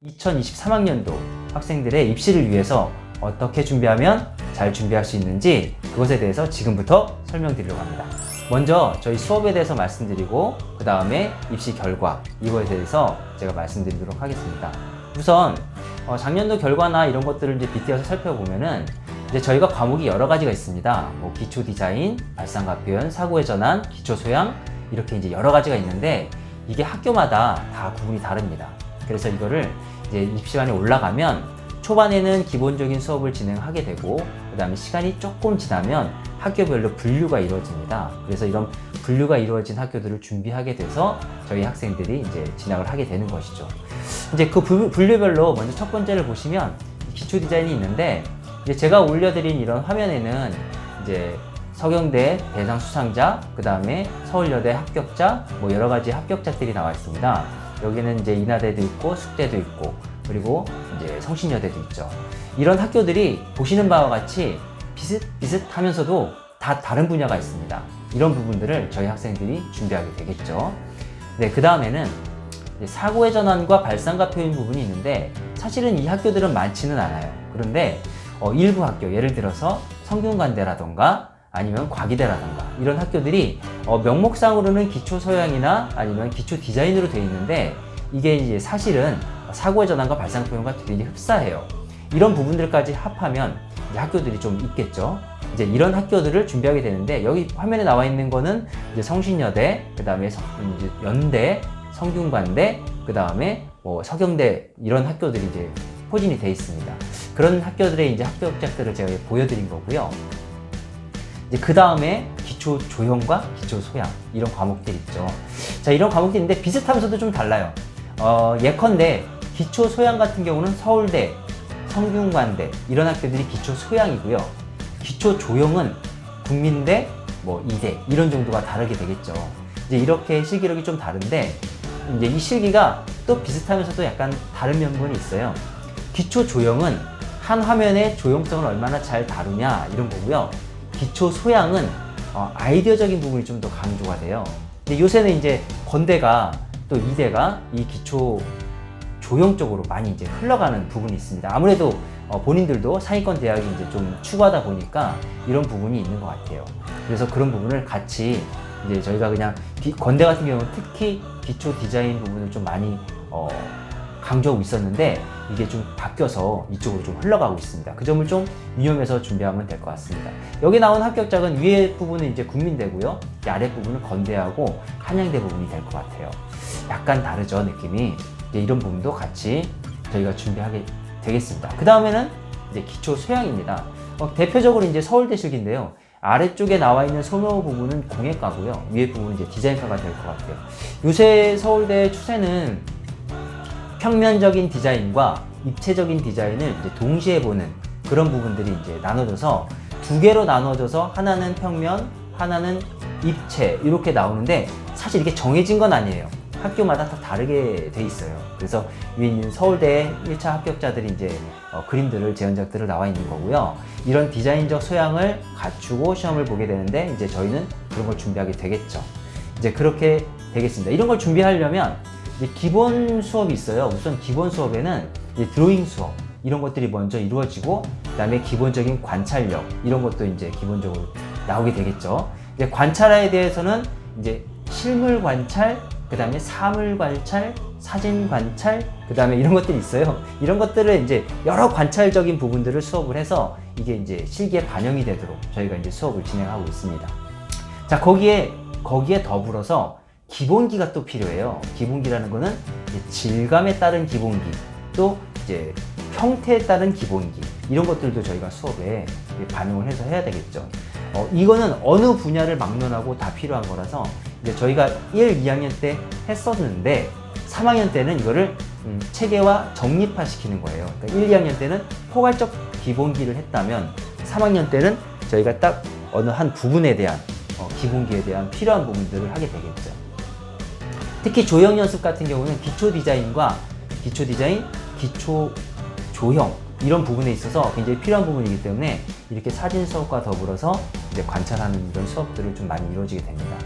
2023학년도 학생들의 입시를 위해서 어떻게 준비하면 잘 준비할 수 있는지 그것에 대해서 지금부터 설명드리려고 합니다. 먼저 저희 수업에 대해서 말씀드리고 그 다음에 입시 결과 이거에 대해서 제가 말씀드리도록 하겠습니다. 우선 작년도 결과나 이런 것들을 이제 빗대어서 살펴보면은 이제 저희가 과목이 여러 가지가 있습니다. 뭐 기초 디자인, 발상과 표현, 사고의 전환, 기초 소양 이렇게 이제 여러 가지가 있는데 이게 학교마다 다 구분이 다릅니다. 그래서 이거를 이제 입시반에 올라가면 초반에는 기본적인 수업을 진행하게 되고 그 다음에 시간이 조금 지나면 학교별로 분류가 이루어집니다. 그래서 이런 분류가 이루어진 학교들을 준비하게 돼서 저희 학생들이 이제 진학을 하게 되는 것이죠. 이제 그 분류별로 먼저 첫 번째를 보시면 기초 디자인이 있는데 이제 제가 올려드린 이런 화면에는 이제 서경대 대상 수상자, 그 다음에 서울여대 합격자, 뭐 여러 가지 합격자들이 나와 있습니다. 여기는 이제 인하대도 있고 숙대도 있고 그리고 이제 성신여대도 있죠. 이런 학교들이 보시는 바와 같이 비슷하면서도 다 다른 분야가 있습니다. 이런 부분들을 저희 학생들이 준비하게 되겠죠. 네, 그 다음에는 사고의 전환과 발상과 표현 부분이 있는데 사실은 이 학교들은 많지는 않아요. 그런데 일부 학교, 예를 들어서 성균관대라던가 아니면 과기대라던가 이런 학교들이 명목상으로는 기초 소양이나 아니면 기초 디자인으로 되어 있는데 이게 이제 사실은 사고의 전환과 발상 표현과 되게 흡사해요. 이런 부분들까지 합하면 이제 학교들이 좀 있겠죠. 이제 이런 학교들을 준비하게 되는데 여기 화면에 나와 있는 거는 이제 성신여대, 그 다음에 이제 연대, 성균관대, 그 다음에 뭐 서경대 이런 학교들이 이제 포진이 되어 있습니다. 그런 학교들의 이제 합격자들을 제가 보여드린 거고요. 이제 그 다음에 기초 조형과 기초 소양 이런 과목들 있죠. 자, 이런 과목들이 있는데 비슷하면서도 좀 달라요. 예컨대 기초 소양 같은 경우는 서울대, 성균관대 이런 학교들이 기초 소양이고요. 기초 조형은 국민대, 뭐 이대 이런 정도가 다르게 되겠죠. 이제 이렇게 실기력이 좀 다른데 이제 이 실기가 또 비슷하면서도 약간 다른 면분이 있어요. 기초 조형은 한 화면의 조형성을 얼마나 잘 다루냐 이런 거고요. 기초 소양은 아이디어적인 부분이 좀 더 강조가 돼요. 근데 요새는 이제 건대가 또 이대가 이 기초 조형 쪽으로 많이 이제 흘러가는 부분이 있습니다. 아무래도 본인들도 상위권 대학이 이제 좀 추구하다 보니까 이런 부분이 있는 것 같아요. 그래서 그런 부분을 같이 이제 저희가 그냥 건대 같은 경우는 특히 기초 디자인 부분을 좀 많이 강조하고 있었는데 이게 좀 바뀌어서 이쪽으로 좀 흘러가고 있습니다. 그 점을 좀 유념해서 준비하면 될 것 같습니다. 여기 나온 합격자는 위에 부분은 이제 국민대고요. 아래 부분은 건대하고 한양대 부분이 될 것 같아요. 약간 다르죠, 느낌이. 이제 이런 부분도 같이 저희가 준비하게 되겠습니다. 그 다음에는 이제 기초 소양입니다. 대표적으로 이제 서울대 실기인데요. 아래쪽에 나와 있는 소묘 부분은 공예과고요. 위에 부분은 이제 디자인과가 될 것 같아요. 요새 서울대 추세는 평면적인 디자인과 입체적인 디자인을 이제 동시에 보는 그런 부분들이 이제 나눠져서 두 개로 나눠져서 하나는 평면, 하나는 입체 이렇게 나오는데 사실 이게 정해진 건 아니에요. 학교마다 다 다르게 돼 있어요. 그래서 위에 있는 서울대 1차 합격자들이 이제 그림들을, 제언작들을 나와 있는 거고요. 이런 디자인적 소양을 갖추고 시험을 보게 되는데 이제 저희는 그런 걸 준비하게 되겠죠. 이제 그렇게 되겠습니다. 이런 걸 준비하려면 이제 기본 수업이 있어요. 우선 기본 수업에는 이제 드로잉 수업 이런 것들이 먼저 이루어지고 그다음에 기본적인 관찰력 이런 것도 이제 기본적으로 나오게 되겠죠. 이제 관찰에 대해서는 이제 실물 관찰, 그다음에 사물 관찰, 사진 관찰, 그다음에 이런 것들이 있어요. 이런 것들을 이제 여러 관찰적인 부분들을 수업을 해서 이게 이제 실기에 반영이 되도록 저희가 이제 수업을 진행하고 있습니다. 자, 거기에 더불어서 기본기가 또 필요해요. 기본기라는 거는 이제 질감에 따른 기본기, 또 이제 형태에 따른 기본기 이런 것들도 저희가 수업에 반영을 해서 해야 되겠죠. 이거는 어느 분야를 막론하고 다 필요한 거라서 이제 저희가 1, 2학년 때 했었는데 3학년 때는 이거를 체계화 정립화 시키는 거예요. 그러니까 1, 2학년 때는 포괄적 기본기를 했다면 3학년 때는 저희가 딱 어느 한 부분에 대한 기본기에 대한 필요한 부분들을 하게 되겠죠. 특히 조형 연습 같은 경우는 기초 디자인과 기초 디자인, 기초 조형 이런 부분에 있어서 굉장히 필요한 부분이기 때문에 이렇게 사진 수업과 더불어서 이제 관찰하는 이런 수업들을 좀 많이 이루어지게 됩니다.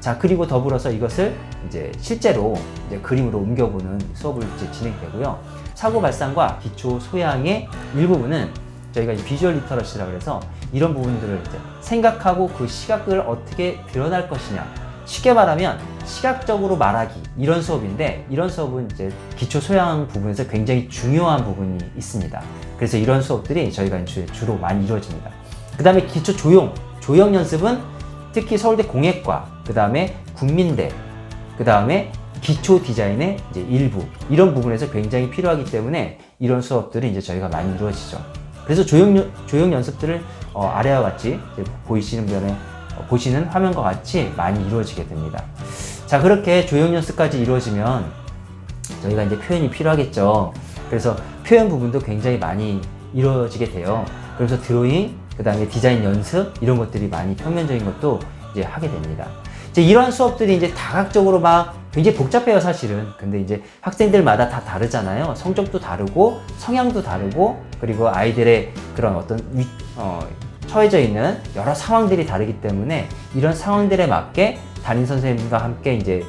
자, 그리고 더불어서 이것을 이제 실제로 이제 그림으로 옮겨보는 수업을 이제 진행되고요. 사고 발상과 기초 소양의 일부분은 저희가 이 비주얼 리터러시라고 해서 이런 부분들을 이제 생각하고 그 시각을 어떻게 드러날 것이냐. 쉽게 말하면 시각적으로 말하기, 이런 수업인데, 이런 수업은 이제 기초 소양 부분에서 굉장히 중요한 부분이 있습니다. 그래서 이런 수업들이 저희가 이제 주로 많이 이루어집니다. 그 다음에 기초 조형 연습은 특히 서울대 공예과, 그 다음에 국민대, 그 다음에 기초 디자인의 이제 일부, 이런 부분에서 굉장히 필요하기 때문에 이런 수업들이 이제 저희가 많이 이루어지죠. 그래서 조형 연습들을 아래와 같이 보시는 화면과 같이 많이 이루어지게 됩니다. 자, 그렇게 조형 연습까지 이루어지면 저희가 이제 표현이 필요하겠죠. 그래서 표현 부분도 굉장히 많이 이루어지게 돼요. 그래서 드로잉, 그 다음에 디자인 연습, 이런 것들이 많이 평면적인 것도 이제 하게 됩니다. 이제 이러한 수업들이 이제 다각적으로 막 굉장히 복잡해요, 사실은. 근데 이제 학생들마다 다 다르잖아요. 성적도 다르고, 성향도 다르고, 그리고 아이들의 그런 어떤 처해져 있는 여러 상황들이 다르기 때문에 이런 상황들에 맞게 담임 선생님과 함께 이제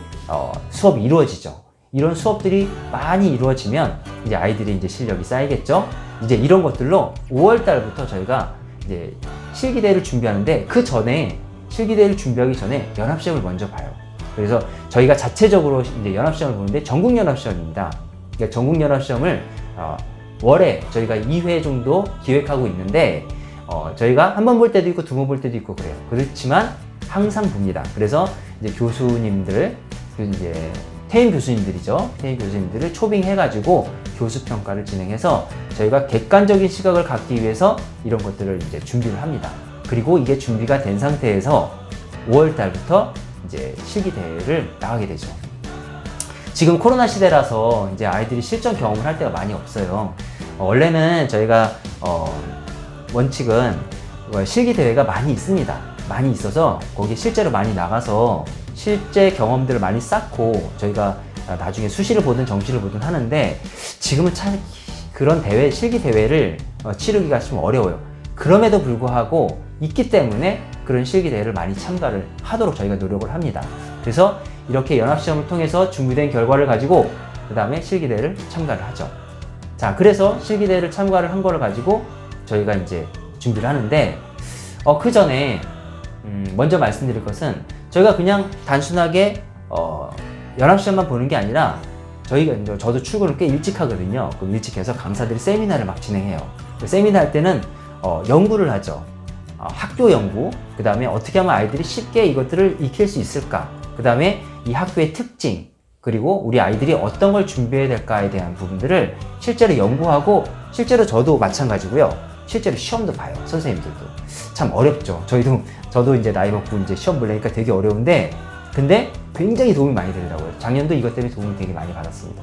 수업이 이루어지죠. 이런 수업들이 많이 이루어지면 이제 아이들이 이제 실력이 쌓이겠죠. 이제 이런 것들로 5월 달부터 저희가 이제 실기대회를 준비하는데, 그 전에 실기대회를 준비하기 전에 연합시험을 먼저 봐요. 그래서 저희가 자체적으로 이제 연합시험을 보는데 전국연합시험입니다. 그러니까 전국연합시험을 월에 저희가 2회 정도 기획하고 있는데, 저희가 한 번 볼 때도 있고 두 번 볼 때도 있고 그래요. 그렇지만 항상 봅니다. 그래서 이제 교수님들, 이제 퇴임 교수님들이죠. 퇴임 교수님들을 초빙해가지고 교수 평가를 진행해서 저희가 객관적인 시각을 갖기 위해서 이런 것들을 이제 준비를 합니다. 그리고 이게 준비가 된 상태에서 5월 달부터 이제 실기대회를 나가게 되죠. 지금 코로나 시대라서 이제 아이들이 실전 경험을 할 때가 많이 없어요. 원래는 저희가 원칙은 실기대회가 많이 있습니다. 많이 있어서 거기 실제로 많이 나가서 실제 경험들을 많이 쌓고 저희가 나중에 수시를 보든 정시를 보든 하는데, 지금은 참 그런 실기대회를 치르기가 좀 어려워요. 그럼에도 불구하고 있기 때문에 그런 실기대회를 많이 참가를 하도록 저희가 노력을 합니다. 그래서 이렇게 연합시험을 통해서 준비된 결과를 가지고 그 다음에 실기대회를 참가를 하죠. 자, 그래서 실기대회를 참가를 한 거를 가지고 저희가 이제 준비를 하는데, 그 전에 먼저 말씀드릴 것은, 저희가 그냥 단순하게 연합시험만 보는 게 아니라 저도 출근을 꽤 일찍 하거든요. 그럼 일찍 해서 강사들이 세미나를 막 진행해요. 세미나 할 때는 연구를 하죠. 학교 연구, 그 다음에 어떻게 하면 아이들이 쉽게 이것들을 익힐 수 있을까, 그 다음에 이 학교의 특징, 그리고 우리 아이들이 어떤 걸 준비해야 될까에 대한 부분들을 실제로 연구하고, 실제로 저도 마찬가지고요. 실제로 시험도 봐요. 선생님들도. 참 어렵죠. 저도 이제 나이 먹고 이제 시험 보려니까 되게 어려운데, 근데 굉장히 도움이 많이 되더라고요. 작년도 이것 때문에 도움을 되게 많이 받았습니다.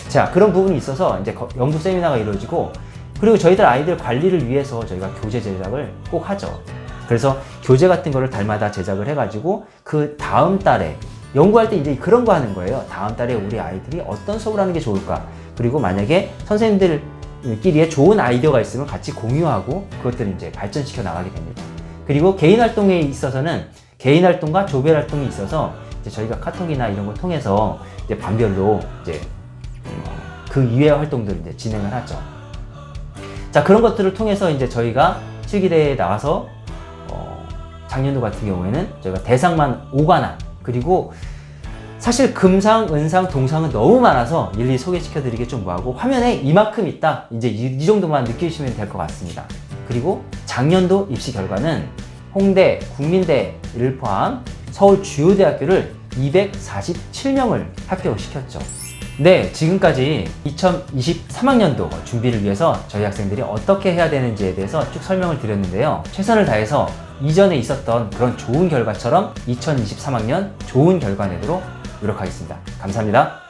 자, 그런 부분이 있어서 이제 연구 세미나가 이루어지고, 그리고 저희들 아이들 관리를 위해서 저희가 교재 제작을 꼭 하죠. 그래서 교재 같은 거를 달마다 제작을 해가지고 그 다음 달에 연구할 때 이제 그런 거 하는 거예요. 다음 달에 우리 아이들이 어떤 수업을 하는 게 좋을까? 그리고 만약에 선생님들끼리의 좋은 아이디어가 있으면 같이 공유하고 그것들을 이제 발전시켜 나가게 됩니다. 그리고 개인 활동에 있어서는 개인 활동과 조별 활동이 있어서 이제 저희가 카톡이나 이런 걸 통해서 이제 반별로 이제 그 이외의 활동들을 이제 진행을 하죠. 자, 그런 것들을 통해서 이제 저희가 실기대회에 나가서 작년도 같은 경우에는 저희가 대상만 5관왕, 그리고 사실 금상, 은상, 동상은 너무 많아서 일일이 소개시켜 드리기 좀 뭐하고, 화면에 이만큼 있다, 이제 이 정도만 느끼시면 될 것 같습니다. 그리고 작년도 입시 결과는 홍대, 국민대를 포함 서울 주요 대학교를 247명을 합격시켰죠. 네, 지금까지 2023학년도 준비를 위해서 저희 학생들이 어떻게 해야 되는지에 대해서 쭉 설명을 드렸는데요. 최선을 다해서 이전에 있었던 그런 좋은 결과처럼 2023학년 좋은 결과 내도록 노력하겠습니다. 감사합니다.